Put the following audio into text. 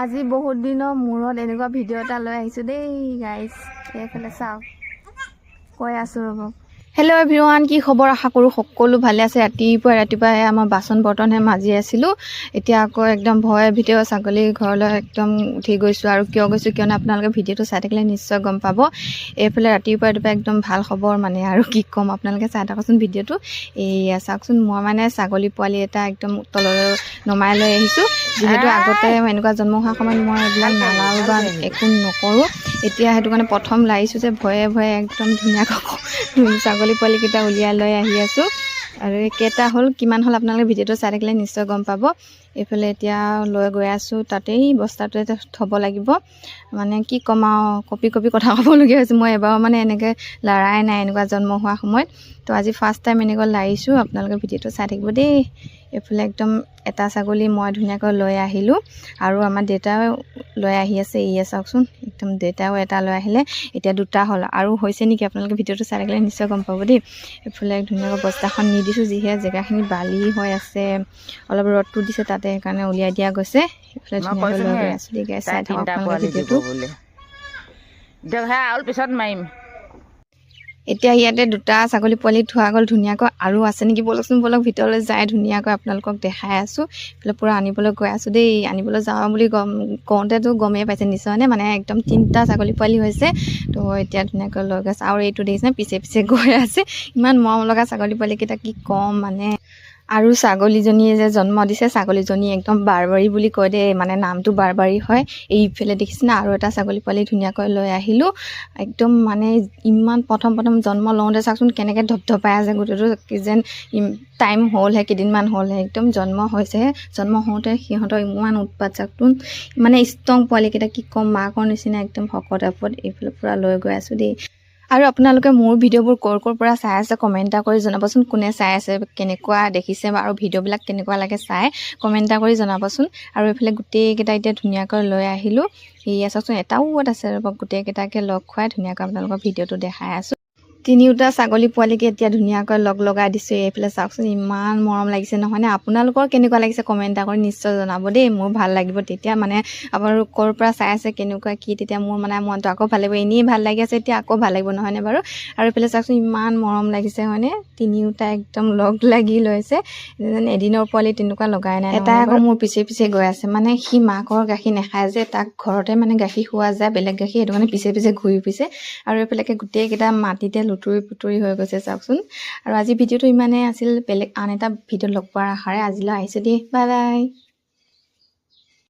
আজি বহুত দিনৰ মূৰত এনেকুৱা ভিডিঅ' এটা লৈ আহিছোঁ দেই গাইজ। এইফালে চাওক, কৈ আছোঁ ৰ'ব। হেল্ল' এভৰিৱান, কি খবৰ? আশা কৰোঁ সকলো ভালে আছে। ৰাতিপুৱাই আমাৰ বাচন বৰ্তনহে মাজি আছিলোঁ। এতিয়া আকৌ একদম ভয় ভিডিঅ' ছাগলী ঘৰলৈ একদম উঠি গৈছোঁ। আৰু কিয় গৈছোঁ কিয়নো আপোনালোকে ভিডিঅ'টো চাই থাকিলে নিশ্চয় গম পাব। এইফালে ৰাতিপুৱা একদম ভাল খবৰ মানে, আৰু কি ক'ম, আপোনালোকে চাই থাককচোন ভিডিঅ'টো। এয়া চাওকচোন, মই মানে ছাগলী পোৱালি এটা একদম তললৈ নমাই লৈ আহিছোঁ। যিহেতু আগতে এনেকুৱা জন্ম হোৱাৰ সময়ত মই এইবিলাক নালাৰো বা একো নকৰোঁ। এতিয়া সেইটো কাৰণে প্ৰথম লাৰিছোঁ যে ভয়ে ভয়ে একদম ধুনীয়াকৈ ছাগলী পোৱালিকেইটা উলিয়াই লৈ আহি আছোঁ। আৰু কেইটা হ'ল কিমান হ'ল আপোনালোকে ভিডিঅ'টো চাই থাকিলে নিশ্চয় গম পাব। এইফালে এতিয়া লৈ গৈ আছোঁ, তাতেই বস্তাটোতে থ'ব লাগিব। মানে কি ক'ম আৰু, কপি কথা ক'বলগীয়া হৈছে। মই এবাৰ মানে এনেকৈ লৰাই নাই এনেকুৱা জন্ম হোৱাৰ সময়ত। তো আজি ফাৰ্ষ্ট টাইম এনেকৈ লাৰিছোঁ। আপোনালোকে ভিডিঅ'টো চাই থাকিব দেই। এইফালে একদম এটা ছাগলী মই ধুনীয়াকৈ লৈ আহিলোঁ, আৰু আমাৰ দেউতাও লৈ আহি আছে। ইয়ে চাওকচোন, একদম দেউতাও এটা লৈ আহিলে, এতিয়া দুটা হ'ল। আৰু হৈছে নেকি আপোনালোকে ভিডিঅ'টো চাই থাকিলে নিশ্চয় গম পাব দেই। এইফালে ধুনীয়াকৈ বস্তাখন নি দিছোঁ, যিহে জেগাখিনি বালি হৈ আছে, অলপ ৰ'দটো দিছে তাতে, সেইকাৰণে উলিয়াই দিয়া গৈছে। এইফালে ধুনীয়াকৈ লৈ গৈ আছোঁ দেই, চাই থাকক আপোনালোকে ভিডিঅ'টো। পিছত মাৰিম। এতিয়া ইয়াতে দুটা ছাগলী পোৱালি থোৱা গ'ল ধুনীয়াকৈ, আৰু আছে নেকি ব'লকচোন, ব'লক ভিতৰলৈ যাই ধুনীয়াকৈ আপোনালোকক দেখাই আছোঁ। এইফালে পূৰা আনিবলৈ গৈ আছোঁ দেই। আনিবলৈ যাওঁ বুলি কওঁতেতো গমেই পাইছে নিশ্চয়নে, মানে একদম 3টা ছাগলী পোৱালি হৈছে। তো এতিয়া ধুনীয়াকৈ লৈ গৈছে, আৰু এইটো দেখিছেনে পিছে গৈ আছে। ইমান মৰম লগা ছাগলী পোৱালিকেইটা, কি ক'ম মানে। আৰু ছাগলীজনীয়ে যে জন্ম দিছে, ছাগলীজনী একদম বাৰবাৰী বুলি কয় দেই, মানে নামটো বাৰবাৰী হয়। এইফালে দেখিছেনে আৰু এটা ছাগলী পোৱালি ধুনীয়াকৈ লৈ আহিলোঁ। একদম মানে ইমান প্ৰথম জন্ম লওঁতে চাওকচোন কেনেকৈ ধপধপাই আছে গোটেইটো, যেন টাইম হ'লহে, কেইদিনমান হ'লহে, একদম জন্ম হৈছেহে। জন্ম হওঁতে সিহঁতৰ ইমান উৎপাত চাওকচোন, মানে ষ্ট্ৰং পোৱালিকেইটা, কি ক'ম, মাকৰ নিচিনা একদম শকত আপত। এইফালে পূৰা লৈ গৈ আছোঁ দেই। আৰু আপোনালোকে মোৰ ভিডিঅ'বোৰ ক'ৰ পৰা চাই আছে কমেণ্ট এটা কৰি জনাবচোন। কোনে চাই আছে, কেনেকুৱা দেখিছে, আৰু ভিডিঅ'বিলাক কেনেকুৱা লাগে চাই কমেণ্ট এটা কৰি জনাবচোন। আৰু এইফালে গোটেইকেইটা এতিয়া ধুনীয়াকৈ লৈ আহিলোঁ। এয়া চাওকচোন, এটাও আছে ৰ'ব, গোটেইকেইটাকে লগ খুৱাই ধুনীয়াকৈ আপোনালোকৰ ভিডিঅ'টো দেখাই আছোঁ। 3টা ছাগলী পোৱালিকে এতিয়া ধুনীয়াকৈ লগাই দিছোঁ। এইফালে চাওকচোন, ইমান মৰম লাগিছে নহয়নে? আপোনালোকৰ কেনেকুৱা লাগিছে কমেণ্ট এটা কৰি নিশ্চয় জনাব দেই। মোৰ ভাল লাগিব তেতিয়া, মানে আপোনালোক ক'ৰ পৰা চাই আছে, কেনেকুৱা কি, তেতিয়া মোৰ মানে মনটো আকৌ ভাল লাগিব। এনেই ভাল লাগি আছে, এতিয়া আকৌ ভাল লাগিব নহয়নে বাৰু? আৰু এইফালে চাওকচোন, ইমান মৰম লাগিছে হয়নে? 3টা একদম লগ লাগি লৈছে, যেন এদিনৰ পোৱালি তেনেকুৱা লগাই নাই। এটা আকৌ মোৰ পিছে গৈ আছে, মানে সি মাকৰ গাখীৰ নাখায় যে, তাক ঘৰতে মানে গাখীৰ খোৱা যায়, বেলেগ গাখীৰ, সেইটো কাৰণে পিছে ঘূৰি ফুৰিছে। আৰু এইফালেকে গোটেইকেইটা মাটিতে লুতুৰি পুতুৰি হৈ গৈছে চাওকচোন। আৰু আজি ভিডিঅ'টো ইমানেই আছিল। বেলেগ আন এটা ভিডিঅ'ত লগ পোৱাৰ আশাৰে আজিলৈ আহিছোঁ দেই, বাই বাই।